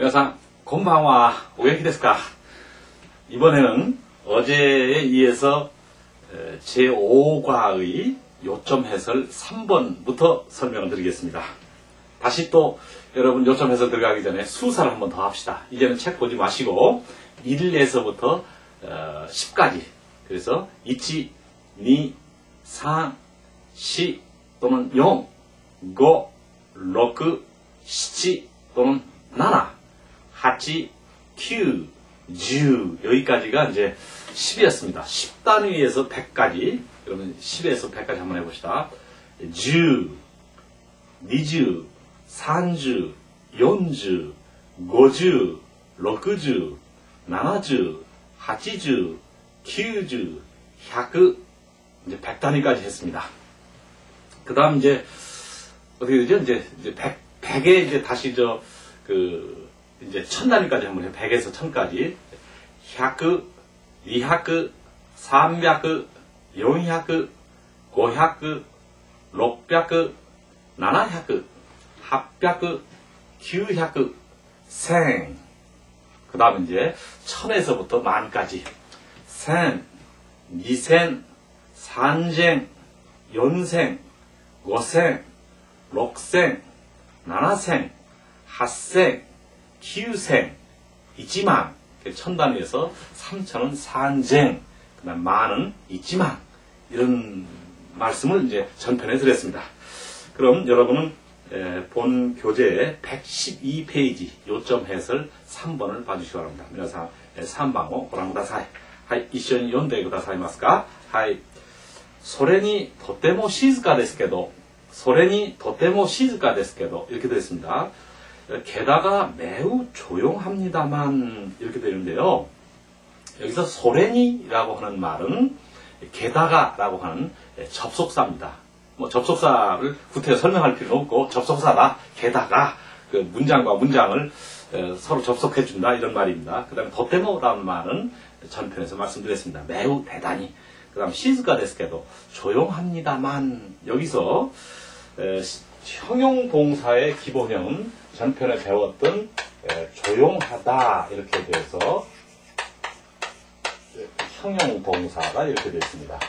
皆さん、こんばんは。お元気ですか? 이번에는 어제에 이어서 제5과의 요점 해설 3번부터 설명을 드리겠습니다. 다시 또 여러분 요점 해설 들어가기 전에 수사를 한번 더 합시다. 이제는 책 보지 마시고 1에서부터 10까지, 그래서 1, 2, 3, 4 또는 4, 5, 6, 7 또는 7, 8, 9, 10 여기까지가 이제 10이었습니다. 10단위에서 100까지. 그러면 10에서 100까지 한번 해봅시다. 10, 20, 30, 40, 50, 60, 70, 80, 90, 100, 이제 100단위까지 했습니다. 그 다음 이제 어떻게 되죠? 이제 100에 이제 다시 이제 1000단위까지 한번 해요. 100에서 1000까지. 100, 200, 300, 400, 500, 600, 700, 800, 900, 1000. 그 다음 이제 1000에서부터 만까지. 1000, 2000, 3000, 4000, 5000, 6000, 7000, 8000, 9000, 2만, 1000단위에서 3000은 3000, 그 다음 만은 2만, 이런 말씀을 이제 전편에 드렸습니다. 그럼 여러분은 본 교재의 112페이지 요점 해설 3번을 봐주시기 바랍니다. 皆さん、3番をご覧ください。はい、一緒に読んでくださいますか? はい。それにとても静かですけど、それにとても静かですけど, 이렇게 되어 있습니다. 게다가 매우 조용합니다만, 이렇게 되는데요. 여기서 소레니라고 하는 말은 게다가라고 하는 접속사입니다. 뭐 접속사를 구태여 설명할 필요는 없고 접속사다, 게다가 그 문장과 문장을 서로 접속해준다, 이런 말입니다. 그 다음에 도테모라는 말은 전편에서 말씀드렸습니다. 매우 대단히. 그 다음 시즈가 됐을게도 조용합니다만, 여기서 형용동사의 기본형은 전편에 배웠던 조용하다 이렇게 돼서 형용동사가 이렇게 되어 있습니다.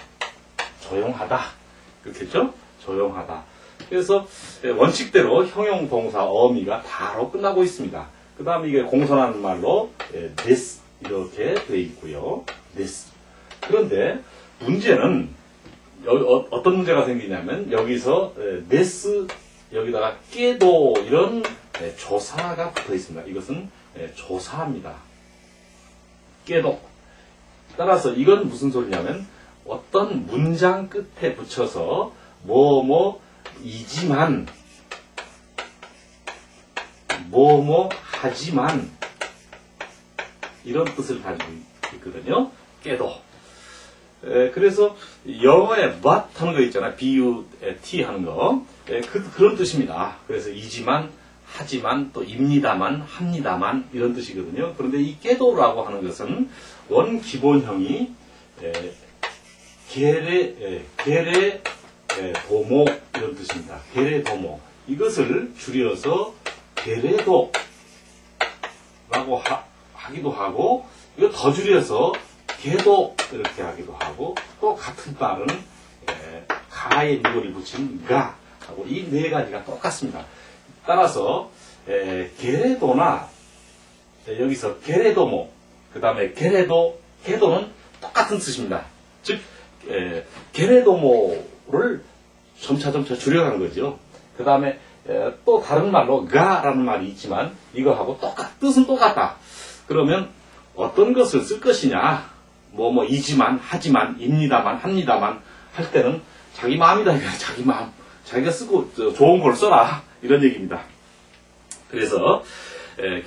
조용하다, 그렇겠죠? 조용하다. 그래서 원칙대로 형용동사 어미가 다로 끝나고 있습니다. 그 다음에 이게 공손하는 말로 this 이렇게 되어 있고요. this. 그런데 문제는 어떤 문제가 생기냐면 여기서 this 여기다가 깨도 이런 조사가 붙어 있습니다. 이것은 조사입니다. 깨도. 따라서 이건 무슨 소리냐면 어떤 문장 끝에 붙여서 뭐뭐이지만 뭐뭐 하지만 이런 뜻을 가지고 있거든요. 깨도. 그래서 영어에 but 하는 거 있잖아요. but 하는 거. 그런 뜻입니다. 그래서 이지만, 하지만, 또 입니다만, 합니다만 이런 뜻이거든요. 그런데 이 깨도라고 하는 것은 원 기본형이 게레 도모 이런 뜻입니다. 게레 도모. 이것을 줄여서 게레도라고 하기도 하고, 이거 더 줄여서 게도 이렇게 하기도 하고, 또 같은 말은 가에 미고리 붙인 가 하고, 이 네 가지가 똑같습니다. 따라서 게레도나 여기서 게레도모, 그 다음에 게레도, 게도는 똑같은 뜻입니다. 즉 게레도모를 점차 줄여간 거죠. 그 다음에 또 다른 말로 가라는 말이 있지만 이거하고 뜻은 똑같다. 그러면 어떤 것을 쓸 것이냐, 이지만, 하지만, 입니다만, 합니다만 할 때는 자기 마음이다. 자기 마음. 자기가 쓰고 좋은 걸 써라. 이런 얘기입니다. 그래서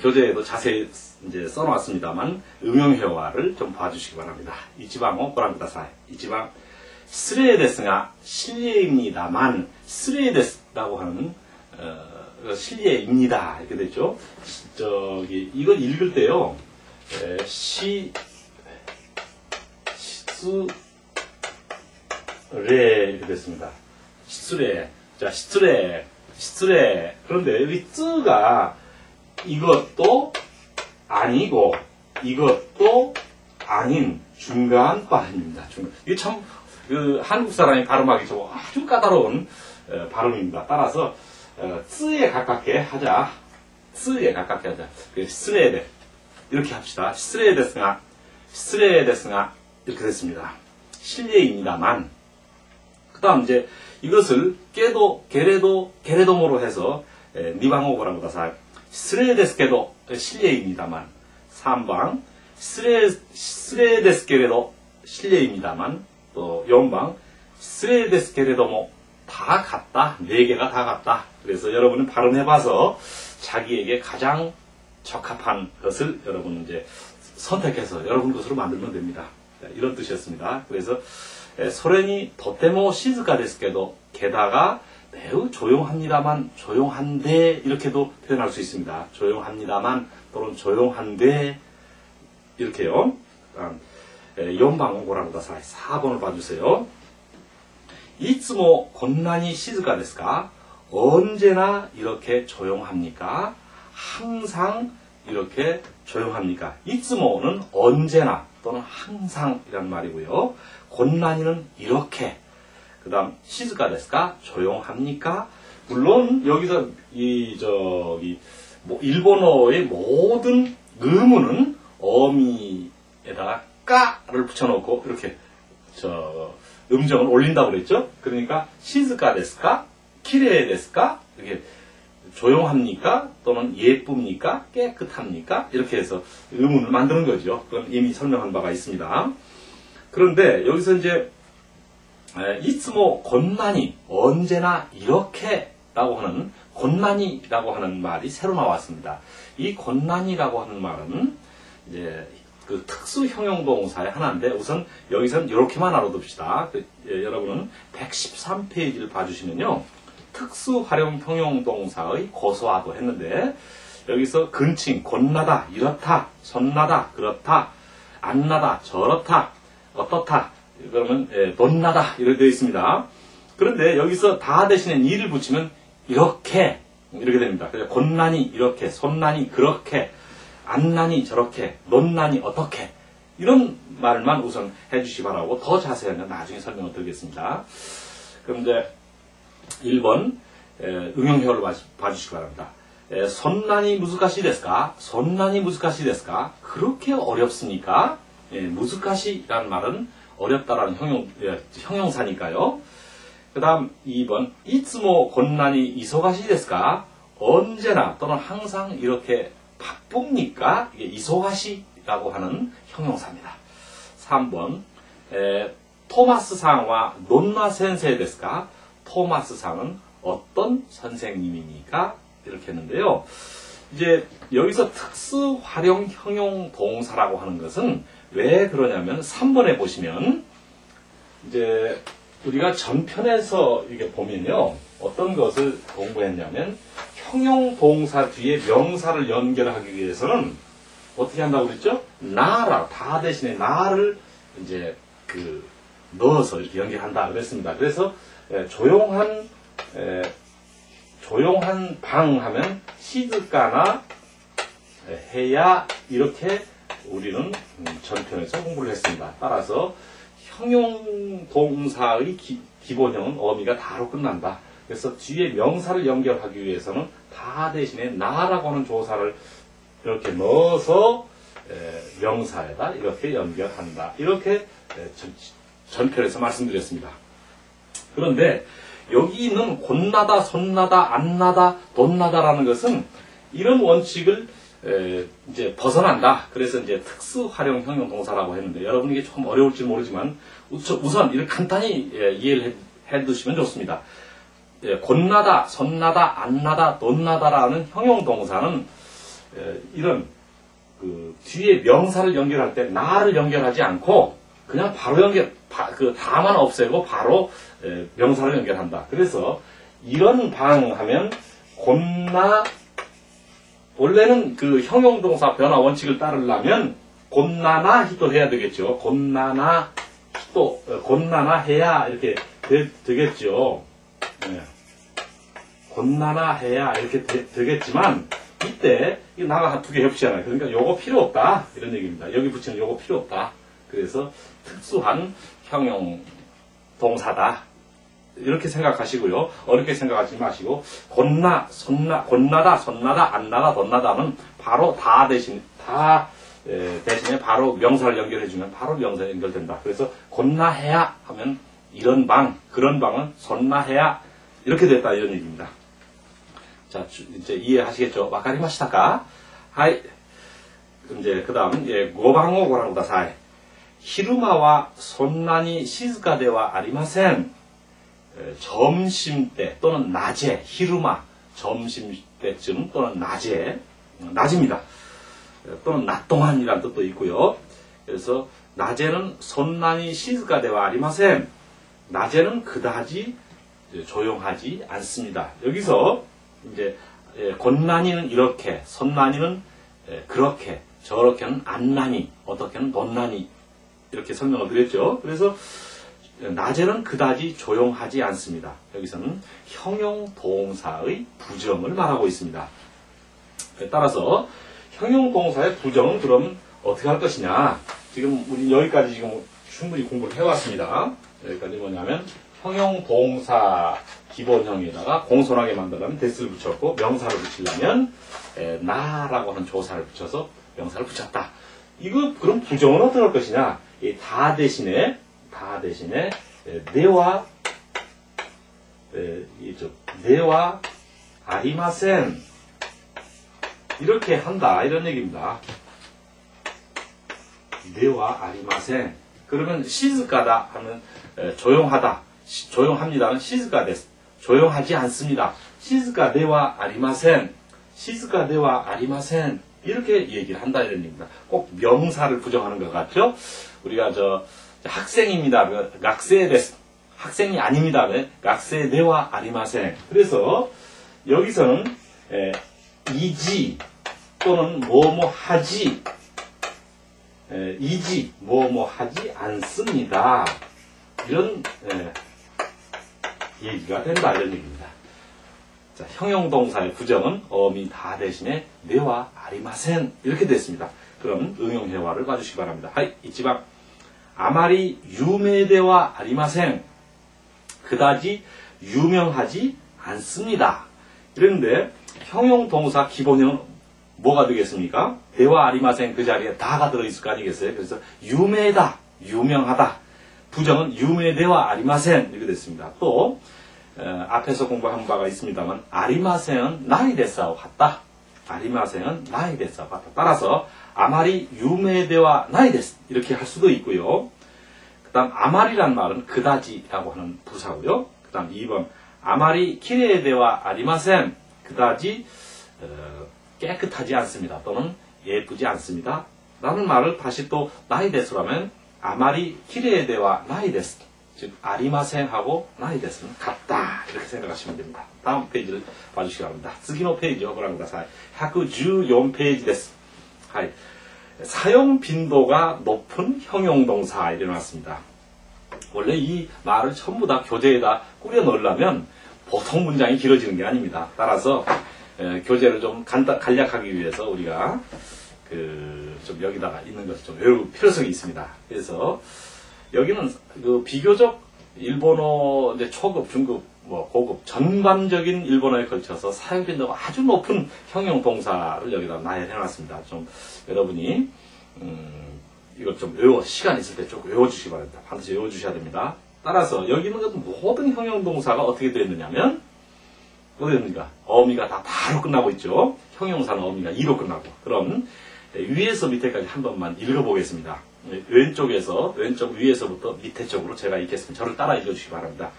교재에도 자세히 이제 써놨습니다만 응용회화를 좀 봐주시기 바랍니다. 이지방をご覧ください. 이지방, 失礼ですが 실례입니다만, 失礼です라고 하는 실례입니다. 이렇게 되죠. 이걸 읽을 때요. 시스레 이렇게 됐습니다. 시스레. 자, 시스레. 그런데 여기 쯔가 이것도 아니고 이것도 아닌 중간 발음입니다. 이게 참 한국 사람이 발음하기 좀 아주 까다로운 발음입니다. 따라서 쯔에 가깝게 하자. 쯔에 가깝게 하자. 스레데 이렇게 합시다. 스레데스가 이렇게 됐습니다. 실례입니다만. 그 다음 이제 이것을 게레도모로 해서 니방오고라고 다사 스레데스케도 실례입니다만. 3방 스레데스케레도 실례입니다만. 또 4방 스레데스케레도모 다 같다. 4개가 다 같다. 그래서 여러분은 발음해봐서 자기에게 가장 적합한 것을 여러분은 이제 선택해서 여러분 것으로 만들면 됩니다. 이런 뜻이었습니다. 그래서 소련이 도테모 시즈카 데스케도 게다가 매우 조용합니다만 조용한데 이렇게도 표현할 수 있습니다. 조용합니다만 또는 조용한데 이렇게요. 연방고라고 다사이 4번을 봐주세요. 이츠모 곤란히 시즈카 데스까? 언제나 이렇게 조용합니까? 항상 이렇게 조용합니까? 이츠모는 언제나 또는 항상이란 말이고요. 곤란히는 이렇게. 그 다음 시즈카 데스까? 조용합니까? 물론 여기서 일본어의 모든 의문은 어미에다가 까를 붙여놓고 이렇게 음정을 올린다고 그랬죠? 그러니까 시즈카 데스까? 키레 데스까? 이렇게 조용합니까? 또는 예쁩니까? 깨끗합니까? 이렇게 해서 의문을 만드는 거죠. 그건 이미 설명한 바가 있습니다. 그런데 여기서 이제 이츠모 곤란히 언제나 이렇게 라고 하는 곤란히라고 하는 말이 새로 나왔습니다. 이 곤란히라고 하는 말은 이제 그 특수 형용동사의 하나인데 우선 여기서는 이렇게만 알아둡시다. 여러분은 113페이지를 봐주시면요. 특수 활용 형용동사의 고소하도 했는데 여기서 근칭, 곤나다, 이렇다, 손나다, 그렇다, 안나다, 저렇다, 어떻다, 그러면 돈나다 이렇게 되어 있습니다. 그런데 여기서 다 대신에 니를 붙이면 이렇게 됩니다. 그래서 곤나니 이렇게, 손나니 그렇게, 안나니 저렇게, 논나니 어떻게 이런 말만 우선 해주시기 바라고 더 자세한 건 나중에 설명을 드리겠습니다. 그럼 이제 1번 응용형으로 봐주시기 바랍니다. 손난이 무스카시 데스까? 손난이 무스카시 데스까? 그렇게 어렵습니까? 무스카시라는 말은 어렵다라는 형용사니까요. 그 다음 2번 이츠모 곤난이 이소가시 데스까? 언제나 또는 항상 이렇게 바쁩니까? 이게 이소가시라고 하는 형용사입니다. 3번 토마스상과 논나 센세 데스까? 토마스상은 어떤 선생님입니까? 이렇게 했는데요. 이제 여기서 특수 활용 형용 동사라고 하는 것은 왜 그러냐면 3번에 보시면 이제 우리가 전편에서 이게 보면요. 어떤 것을 공부했냐면 형용 동사 뒤에 명사를 연결하기 위해서는 어떻게 한다고 그랬죠? 나라, 다 대신에 나를 이제 넣어서 이렇게 연결한다 그랬습니다. 그래서 조용한 방 하면 시즈카나 해야 이렇게 우리는 전편에서 공부를 했습니다. 따라서 형용 동사의 기본형은 어미가 다로 끝난다. 그래서 뒤에 명사를 연결하기 위해서는 다 대신에 나라고 하는 조사를 이렇게 넣어서 명사에다 이렇게 연결한다. 이렇게 전편에서 말씀드렸습니다. 그런데 여기 있는 곤나다, 손나다, 안나다, 돈나다라는 것은 이런 원칙을 이제 벗어난다. 그래서 이제 특수 활용 형용 동사라고 했는데 여러분 이게 조금 어려울지 모르지만 우선 이렇게 간단히 이해를 해 두시면 좋습니다. 곤나다, 손나다, 안나다, 돈나다라는 형용 동사는 이런 뒤에 명사를 연결할 때 나를 연결하지 않고 그냥 바로 다만 없애고 바로 명사를 연결한다. 그래서 이런 방하면 곤나 원래는 형용동사 변화 원칙을 따르려면 곤나나 히토 해야 되겠죠. 곤나나 히토, 곤나나 해야 이렇게 되겠죠. 곤나나 해야 이렇게 되겠지만 이때 이 나가 한 두 개 겹치잖아요. 그러니까 요거 필요 없다 이런 얘기입니다. 여기 붙이는 요거 필요 없다. 그래서 특수한 형용 동사다 이렇게 생각하시고요. 어렵게 생각하지 마시고 권나다, 선나다, 안나다, 덧나다는 바로 다 대신에 바로 명사를 연결해주면 바로 명사에 연결된다. 그래서 권나해야 하면 이런 방, 그런 방은 선나해야 이렇게 됐다 이런 얘기입니다. 자, 이제 이해하시겠죠? 와카리마시타까? 하이. 이제 그 다음 고방어 고라고 다사이. 히루마와 손나니 시즈카데와 아리마센. 점심때 또는 낮에 히루마 점심때쯤 또는 낮에 낮입니다. 또는 낮 동안이라는 뜻도 있고요. 그래서 낮에는 손나니 시즈카데와 아리마센. 낮에는 그다지 조용하지 않습니다. 여기서 이제 곤나니는 이렇게, 선나니는 그렇게, 저렇게는 안나니, 어떻게는 넌나니 이렇게 설명을 드렸죠. 그래서 낮에는 그다지 조용하지 않습니다. 여기서는 형용 동사의 부정을 말하고 있습니다. 따라서 형용 동사의 부정은 그럼 어떻게 할 것이냐? 지금 우리 여기까지 지금 충분히 공부를 해왔습니다. 여기까지 뭐냐면 형용 동사 기본형에다가 공손하게 만들려면 대스를 붙였고 명사를 붙이려면 나라고 하는 조사를 붙여서 명사를 붙였다. 이거 그럼 부정은 어떻게 할 것이냐? 이 다 대신에 네와 아리마센 이렇게 한다 이런 얘기입니다. 네와 아리마센 그러면 시즈카다 하면 조용하다 조용합니다는 시즈카 데스 조용하지 않습니다. 시즈카 네와 아리마센 시즈카 네와 아리마센 이렇게 얘기를 한다 이런 얘기입니다. 꼭 명사를 부정하는 것 같죠? 우리가 학생입니다. 학생 데스 학생이 아닙니다. 학생 네와 아리마센 그래서 여기서는 이지 또는 뭐뭐 하지 이지 뭐뭐 하지 않습니다. 이런 얘기가 된다 이런 얘기입니다. 자, 형용동사의 부정은 어미 다 대신에 네와 아리마센 이렇게 됐습니다. 그럼 응용회화를 봐주시기 바랍니다. 하이 이치방 아마리 유메데와 아리마센 그다지 유명하지 않습니다. 이런데 형용동사 기본형은 뭐가 되겠습니까? 대와 아리마센 그 자리에 다가 들어있을 거 아니겠어요? 그래서 유메다, 유명하다. 부정은 유메대와 아리마센 이렇게 됐습니다. 또 앞에서 공부한 바가 있습니다만 아리마센은 나이데스하고 같다. 아리마센은 나이데스하고 같다. 따라서 아마리 유메대와 나이데스 이렇게 할 수도 있고요. 그 다음 아마리란 말은 그다지라고 하는 부사고요. 그 다음 2번 아마리 키레데와 아리마센 그다지 깨끗하지 않습니다. 또는 예쁘지 않습니다. 라는 말을 다시 또 나이데스라면 아마리 키레데와 나이데스 즉 아리마센하고 나이데스는 같다 이렇게 생각하시면 됩니다. 다음 페이지를 봐주시기 바랍니다. 次のページをご覧ください. 114ページです. 사용 빈도가 높은 형용동사 일어났습니다. 원래 이 말을 전부 다 교재에다 꾸려 넣으려면 보통 문장이 길어지는 게 아닙니다. 따라서 교재를 좀 간략하기 위해서 우리가 좀 여기다가 있는 것을 좀 외울 필요성이 있습니다. 그래서 여기는 비교적 일본어 이제 초급, 중급, 고급 전반적인 일본어에 걸쳐서 사용 빈도가 아주 높은 형용 동사를 여기다 나열해놨습니다. 좀 여러분이 이걸 좀 시간 있을 때 좀 외워주시기 바랍니다. 반드시 외워주셔야 됩니다. 따라서 여기 있는 것은 모든 형용 동사가 어떻게 되어 있느냐면 어떻게 됩니까? 어미가 다 바로 끝나고 있죠. 형용사는 어미가 2로 끝나고. 그럼 위에서 밑에까지 한 번만 읽어보겠습니다. 왼쪽 위에서부터 밑에 쪽으로 제가 읽겠습니다. 저를 따라 읽어주시기 바랍니다.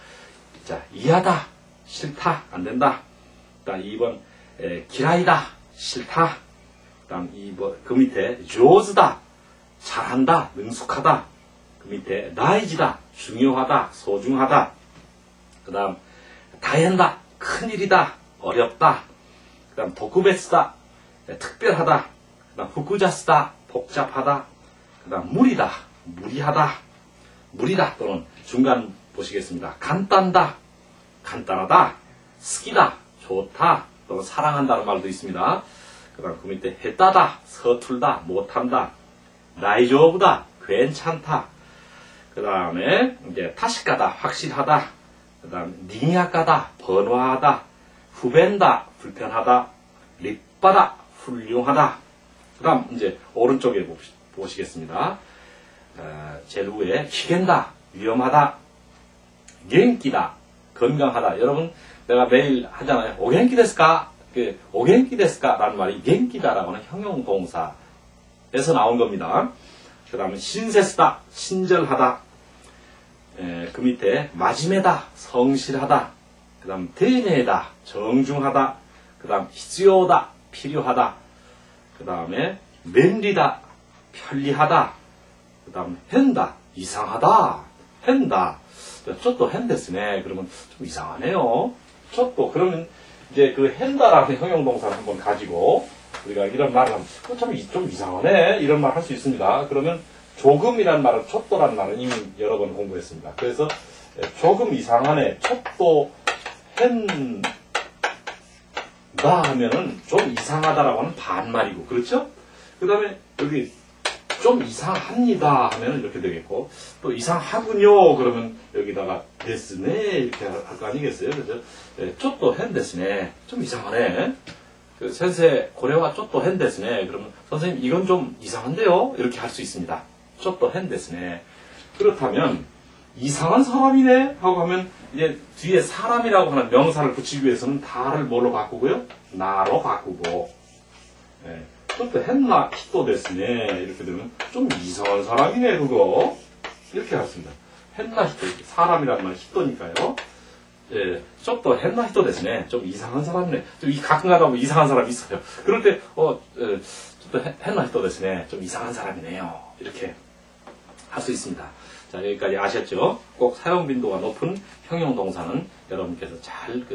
자, 이하다, 싫다, 안 된다. 그 다음 2번, 기라이다, 싫다. 그 다음 2번, 그 밑에, 조즈다, 잘한다, 능숙하다. 그 밑에, 나이지다, 중요하다, 소중하다. 그 다음, 다현다, 큰일이다, 어렵다. 그 다음, 도쿠베스다, 특별하다. 그 다음, 후쿠자스다, 복잡하다. 그 다음, 무리다, 무리하다. 무리다 또는 중간 보시겠습니다. 간단다, 간단하다. 스키다, 좋다. 또는 사랑한다는 말도 있습니다. 그 다음 그 밑에 했다다, 서툴다, 못한다, 나이조부다, 괜찮다. 그 다음에 이제 타시가다, 확실하다. 그 다음 닝약가다, 번화하다, 후벤다, 불편하다, 립바다, 훌륭하다. 그 다음 이제 오른쪽에 보시겠습니다. 제일 위에 기겐다, 위험하다, 겐기다, 건강하다. 여러분 내가 매일 하잖아요. 오겐키 데스까? 그 오겐키 데스까? 라는 말이 겐기다라고 하는 형용동사에서 나온 겁니다. 그 다음에 신세스다, 친절하다. 그 밑에 마지메다, 성실하다. 그 다음丁寧다, 정중하다. 그 다음必要다, 필요하다. 그 다음에便利다, 편리하다. 그 다음 hen다, 이상하다. hen다, 쫓도 henですね. 그러면 좀 이상하네요. 쫓도 그러면 이제 그 hen다라는 형용동사를 한번 가지고 우리가 이런 말을 하면 좀 이상하네 이런 말 할 수 있습니다. 그러면 조금이란 말은 촛도라는 말은 이미 여러 번 공부했습니다. 그래서 조금 이상하네, 촛도 hen다 하면은 좀 이상하다라고 하는 반말이고, 그렇죠? 그 다음에 여기 좀 이상합니다 하면은 이렇게 되겠고, 또 이상하군요 그러면 여기다가 데스네 이렇게 할 거 아니겠어요? 그죠? 촛도 hen 데스네, 좀 이상하네. 그 센세 고래와 쫓도 hen 데스네. 그러면 선생님 이건 좀 이상한데요? 이렇게 할 수 있습니다. 쫓도 hen 데스네. 그렇다면 이상한 사람이네 하고 하면 이제 뒤에 사람이라고 하는 명사를 붙이기 위해서는 다를 뭘로 바꾸고요? 나로 바꾸고, 쫓도 hen 나 히토 데스네 이렇게 되면 좀 이상한 사람이네 그거 이렇게 하겠습니다. hen 나 히토, 사람이라는 말이 히토니까요. 예, 쫓도 hen 나 히토 데스네. 좀 이상한 사람이네. 좀 가끔 가다 보면 이상한 사람이 있어요. 그럴 때 쫓도 hen 나 히토 데스네. 좀 이상한 사람이네요. 이렇게 할 수 있습니다. 자, 여기까지 아셨죠? 꼭 사용 빈도가 높은 형용 동사는 여러분께서 잘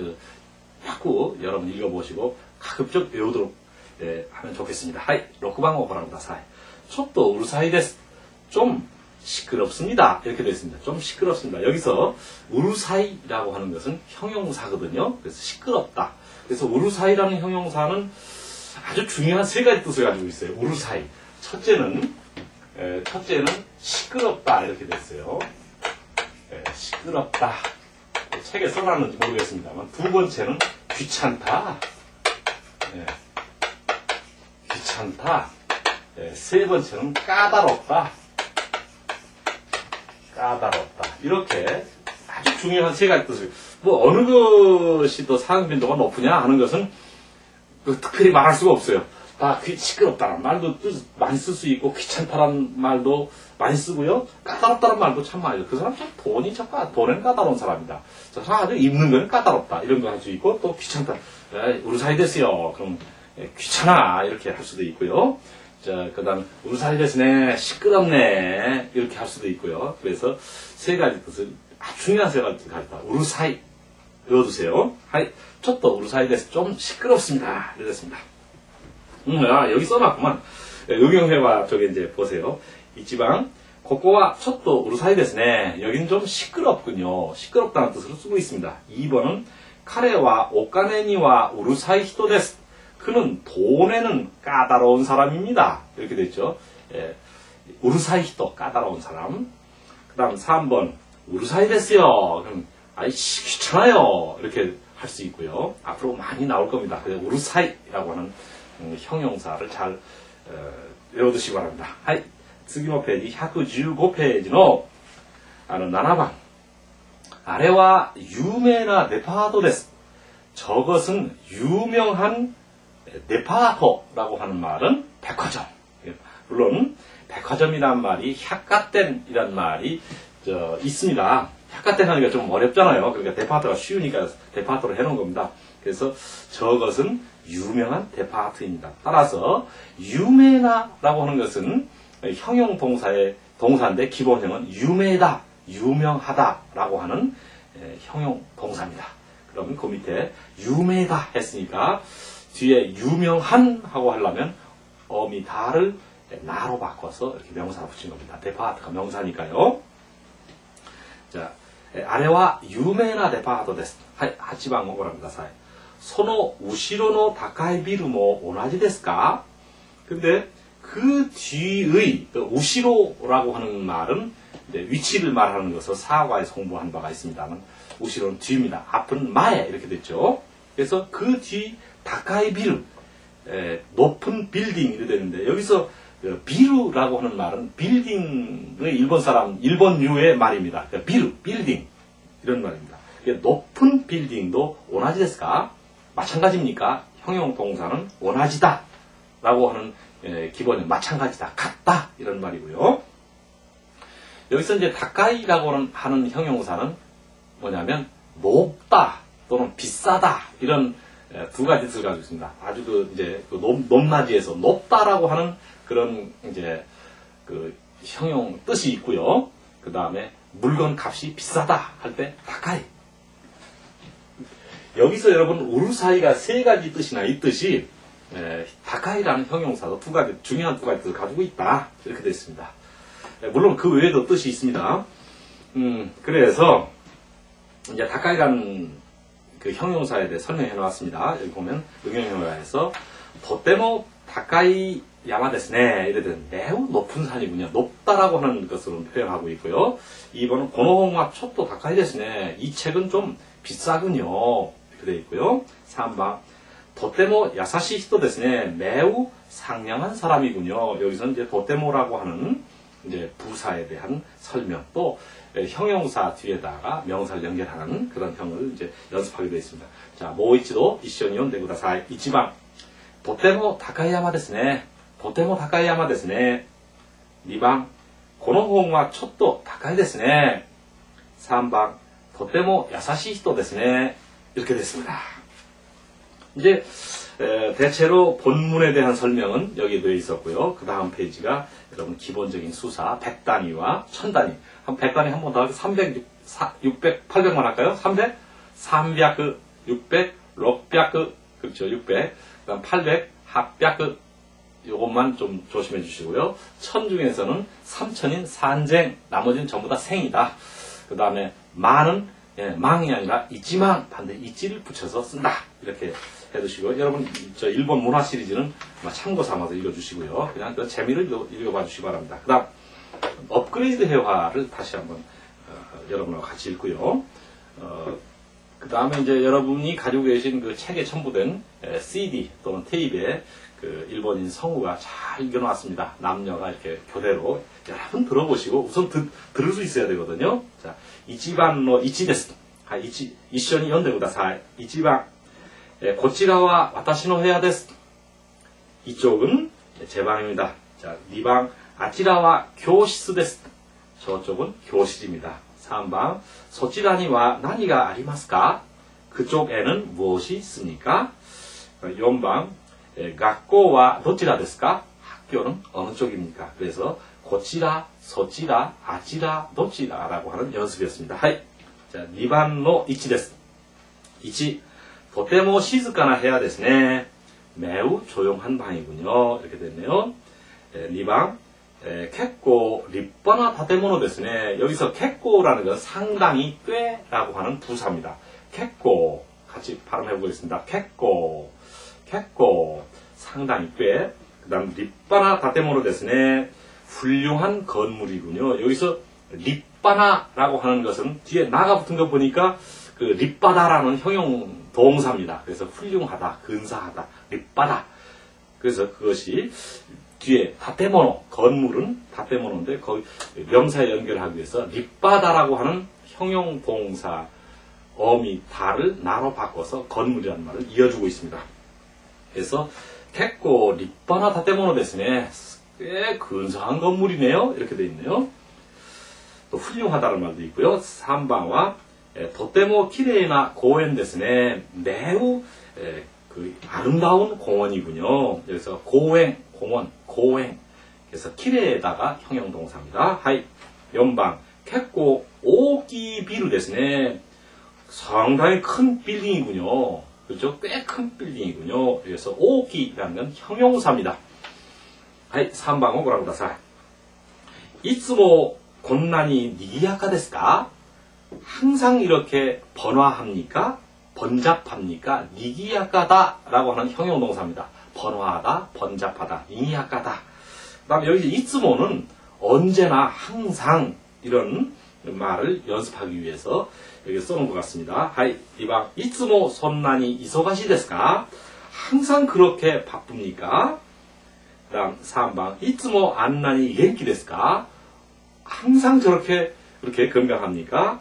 자꾸 여러분 읽어보시고 가급적 외우도록 하면 좋겠습니다. 하이, 6番をご覧ください. 쫓도 우르사이 데스. 좀 시끄럽습니다. 이렇게 되어 있습니다. 좀 시끄럽습니다. 여기서 우르사이라고 하는 것은 형용사거든요. 그래서 시끄럽다. 그래서 우르사이라는 형용사는 아주 중요한 세 가지 뜻을 가지고 있어요. 우르사이. 첫째는 시끄럽다 이렇게 됐어요. 시끄럽다. 책에 써놨는지 모르겠습니다만, 두 번째는 귀찮다. 귀찮다. 세 번째는 까다롭다. 까다롭다. 이렇게 아주 중요한 세 가지 뜻을, 뭐 어느 것이 더 사용 빈도가 높으냐 하는 것은 특별히 말할 수가 없어요. 다 시끄럽다는 말도 많이 쓸 수 있고, 귀찮다는 말도 많이 쓰고요. 까다롭다는 말도 참 많이 써요. 그 사람 참 돈은 까다로운 사람이다. 저 사람 아주 입는 거는 까다롭다. 이런 거 할 수 있고, 또 귀찮다. 우르사이 됐어요. 그럼 귀찮아. 이렇게 할 수도 있고요. 자, 그 다음, 우르사이 됐네. 시끄럽네. 이렇게 할 수도 있고요. 그래서 세 가지 뜻을, 아주 중요한 세 가지 뜻을 가졌다. 우르사이. 외워두세요. 하이, 쫓도 우르사이 됐어. 좀 시끄럽습니다. 이랬습니다. 여기 써놨구만. 응용해봐. 저기 이제 보세요. 이지방, 고코와 촛도 우르사이 데스네. 여긴 좀 시끄럽군요. 시끄럽다는 뜻으로 쓰고 있습니다. 2번은 카레와 오카네니와 우르사이 히토 데스. 그는 돈에는 까다로운 사람입니다. 이렇게 됐죠. 우르사이 히토, 까다로운 사람. 그 다음 3번, 우르사이 데스요. 그럼 귀찮아요. 이렇게 할 수 있고요. 앞으로 많이 나올 겁니다. 그래서 우르사이라고 하는 형용사를 잘 외워두시기 바랍니다. 하이, 次のページ115ページの7番. あれは有名なデパートです. 저것은 유명한 데파토라고 하는 말은 백화점. 물론 백화점이란 말이 百貨店이란 말이 있습니다. 百貨店 하니까 좀 어렵잖아요. 그러니까 데파토가 쉬우니까 데파토로 해놓은 겁니다. 그래서 저것은 유명한 데파트입니다. 따라서 유메나라고 하는 것은 형용 동사인데 기본형은 유메다, 유명하다라고 하는 형용 동사입니다. 그러면 그 밑에 유메다 했으니까 뒤에 유명한 하고 하려면 어미다를 나로 바꿔서 이렇게 명사로 붙인 겁니다. 데파트가 명사니까요. 자, 아래와 유메나 데파트です. 8番をご覧ください. 소노 우시로노 다카이 비루모 오나지 데스까? 근데 그 뒤의 우시로라고 하는 말은 위치를 말하는 것을 사과에 송부한 바가 있습니다만 우시로는 뒤입니다. 앞은 마에 이렇게 됐죠. 그래서 그 뒤 다카이 비루 높은 빌딩 이렇게 되는데 여기서 비루라고 하는 말은 빌딩의 일본류의 말입니다. 비루, 빌딩 이런 말입니다. 높은 빌딩도 오나지 데스까? 마찬가지입니까? 형용 동사는 오나지다 라고 하는 기본은 마찬가지다, 같다 이런 말이고요. 여기서 이제 다카이라고 하는 형용사는 뭐냐면 높다 또는 비싸다 이런 두 가지 뜻을 가지고 있습니다. 아주 이제 높낮이에서 높다라고 하는 그런 이제 형용 뜻이 있고요. 그 다음에 물건 값이 비싸다 할 때 다카이. 여기서 여러분 우루사이가 세 가지 뜻이나 있듯이 다카이라는 형용사도 중요한 두 가지 뜻을 가지고 있다 이렇게 되어 있습니다. 물론 그 외에도 뜻이 있습니다. 그래서 이제 다카이라는 그 형용사에 대해 설명해 놓았습니다. 여기 보면 응용형용사에서 도테모 다카이 야마데스네 이래든 매우 높은 산이군요. 높다라고 하는 것으로 표현하고 있고요. 2번은 고노홍와 촛도 다카이 데스네. 이 책은 좀 비싸군요. 이렇게 되어 있고요. 3번 도테모 야사시 히토 데스네. 매우 상냥한 사람이군요. 여기서는 이제 도테모라고 하는 이제 부사에 대한 설명 또 형용사 뒤에다가 명사를 연결하는 그런 형을 이제 연습하게 되어 있습니다. 자, 모이치도 이시오니온 데구다사이. 이치방 도테모 다카이 야마 데스네. 도테모 다카이 야마 데스네. 2번 고노홍와 촛도 다카이 데스네. 3번 도테모 야사시 히토 데스네. 이렇게 됐습니다. 이제 대체로 본문에 대한 설명은 여기 되어 있었고요. 그 다음 페이지가 여러분 기본적인 수사 100단위와 1000단위. 100단위 한 번 더 하고 300, 600, 800만 할까요? 300, 300, 600, 600, 그렇죠. 600, 그 다음 800, 800, 요것만 좀 조심해 주시고요. 1000 중에서는 3000인 산쟁, 나머지는 전부 다 생이다. 그 다음에 만은 망이 아니라 이지망, 반대 이지를 붙여서 쓴다. 이렇게 해두시고요. 여러분, 저 일본 문화 시리즈는 참고 삼아서 읽어주시고요. 그냥 그 재미를 읽어봐 주시기 바랍니다. 그 다음, 업그레이드 회화를 다시 한번 여러분과 같이 읽고요. 그 다음에 이제 여러분이 가지고 계신 그 책에 첨부된 CD 또는 테이프에 그 일본인 성우가 잘 읽어놨습니다. 남녀가 이렇게 교대로 여러분 들어보시고 우선 들을 수 있어야 되거든요. 자, 이치반노 이치데스. 이시오니 연대구다사이. 이치반 고치라와 와타시노 헤야 데스. 이쪽은 제 방입니다. 자, 2방 아치라와 교시스 데스. 저쪽은 교실입니다. 3방 소치라니와 나니가 아리마스까? 그쪽에는 무엇이 있습니까? 4방 학교와 도치라 데스까? 학교는 어느 쪽입니까? 그래서 고치라, 소치라, 아치라, 도치라라고 하는 연습이었습니다. 하이. 자, 2번의 이치 데스. 이치 도테모 시즈카나 해야 데스네. 매우 조용한 방이군요. 이렇게 됐네요. 2번 캣고 립바나 다테모노 데스네. 여기서 캣고라는 건 상당히 꽤라고 하는 부사입니다. 캣고 같이 발음해 보겠습니다. 캣고 상당히 꽤. 그 다음 립바나 다테모노 데스네. 훌륭한 건물이군요. 여기서 립바나라고 하는 것은 뒤에 나가 붙은 거 보니까 그 립바다라는 형용 동사입니다. 그래서 훌륭하다, 근사하다, 립바다. 그래서 그것이 뒤에 다테모노, 건물은 다테모노인데 거기 명사에 연결하기 위해서 립바다라고 하는 형용 동사 어미 다를 나로 바꿔서 건물이라는 말을 이어주고 있습니다. 그래서 ket고 립바나 다테모노 데스네. 꽤 근사한 건물이네요. 이렇게 되어 있네요. 또 훌륭하다는 말도 있고요. 3번와 도테모 키레이나 공원 데스네. 매우 그 아름다운 공원이군요. 그래서 공원. 그래서 키레에다가 형용동사입니다. 하이. 연방 ket고 오기 비루 데스네. 상당히 큰 빌딩이군요. 그렇죠? 꽤 큰 빌딩이군요. 그래서 오기라는 건 형용사입니다. 하이. 3번을 보라고 다사. 이츠모 곤란이 니기야카 데스까? 항상 이렇게 번화합니까? 번잡합니까? 니기야까다라고 하는 형용동사입니다. 번화하다, 번잡하다, 니기야까다. 그 다음에 여기 이츠모는 언제나, 항상 이런 말을 연습하기 위해서 여기 써놓은 것 같습니다. 하이, 이방, 이츠모 손난이 이소가시 데스까? 항상 그렇게 바쁩니까? 그 다음 3번, 이츠모 안난이 겐키 데스까? 항상 저렇게 그렇게 건강합니까?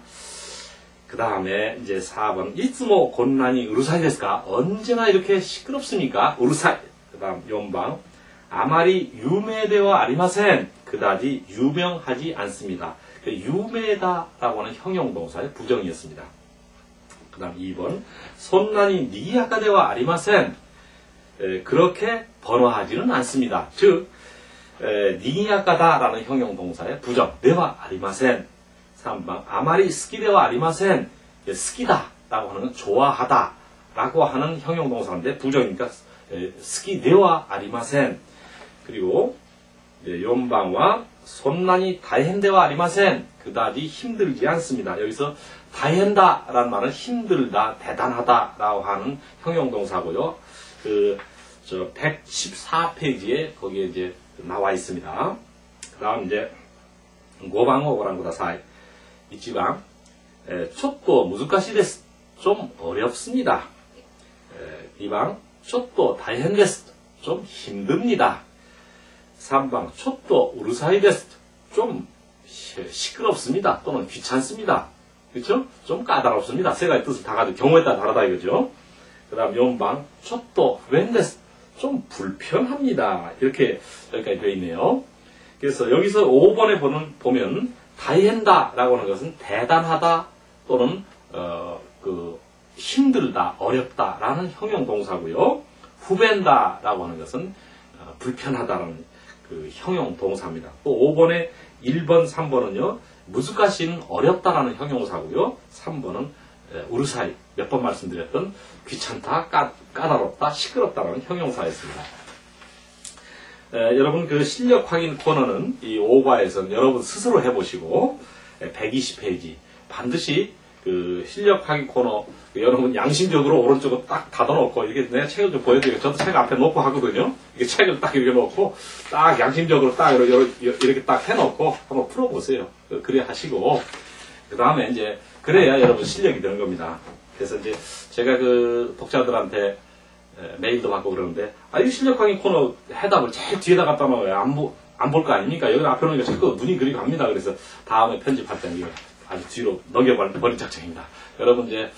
그 다음에 이제 4번, 이츠모 곤란이 우르사이 데스까? 언제나 이렇게 시끄럽습니까? 우르사이. 그 다음 4번, 아마리 유메데와 아리마센. 그다지 유명하지 않습니다. 유메다라고 하는 형용동사의 부정이었습니다. 그 다음 2번, 손난이 니기야카데와 아리마센. 그렇게 번화하지는 않습니다. 즉, 니기야카다라는 형용동사의 부정, 네와 아리마센. 3번, 아마리 스키데와 아리마센. 스키다라고 하는 건 좋아하다라고 하는 형용동사인데 부정이니까 스키데와 아리마센. 그리고 4번과 손난이 다이헨데와 아리마센. 그다지 힘들지 않습니다. 여기서 다이헨다라는 말은 힘들다, 대단하다라고 하는 형용동사고요. 그 114페이지에 거기에 이제 나와 있습니다. 그다음 이제 5번을ご覧ください. 1번, ちょっと難しいです. 좀 어렵습니다. 2번, ちょっと大変です. 좀 힘듭니다. 3번, ちょっとうるさいです. 좀 시끄럽습니다. 또는 귀찮습니다. 그렇죠? 좀 까다롭습니다. 세 가지 뜻을 다 가지고 경우에 따라 다르다 이거죠. 그 다음 4번, ちょっと不便です. 좀 불편합니다. 이렇게 여기까지 되어 있네요. 그래서 여기서 5번에 보면 다이헨다라고 하는 것은 대단하다 또는 힘들다, 어렵다라는 형용동사고요. 후벤다라고 하는 것은 불편하다라는 그 형용동사입니다. 또 5번에 1번, 3번은요. 무즈카시는 어렵다라는 형용사고요. 3번은 우르사이, 몇 번 말씀드렸던 귀찮다, 까다롭다, 시끄럽다라는 형용사였습니다. 여러분 그 실력 확인 코너는 이 5과에서는 여러분 스스로 해보시고 120페이지 반드시 그 실력 확인 코너 여러분 양심적으로 오른쪽으로 딱 닫아놓고 이게 내가 책을 좀 보여드리고 저도 책 앞에 놓고 하거든요. 이게 책을 딱 이렇게 놓고 딱 양심적으로 딱 이렇게 딱 해놓고 한번 풀어보세요. 그래 하시고 그 다음에 이제 그래야 여러분 실력이 되는 겁니다. 그래서 이제 제가 그 독자들한테 메일도 받고 그러는데 이 실력 강의 코너 해답을 제일 뒤에다 갖다 놓으면 안 볼 거 아닙니까? 여기 앞에 놓으니까 자꾸 눈이 그리 갑니다. 그래서 다음에 편집할 때 이거 아주 뒤로 넘겨버릴 작정입니다. 여러분 이제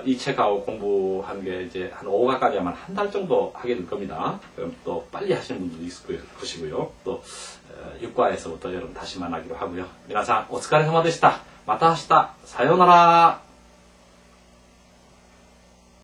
이 책하고 공부한 게 이제 한 5화까지 하면 한 달 정도 하게 될 겁니다. 그럼 또 빨리 하시는 분들도 있을 것이고요. 또 6과에서부터 여러분 다시 만나기로 하고요. 미나상 오츠카레사마でした. また明日. 사요나라.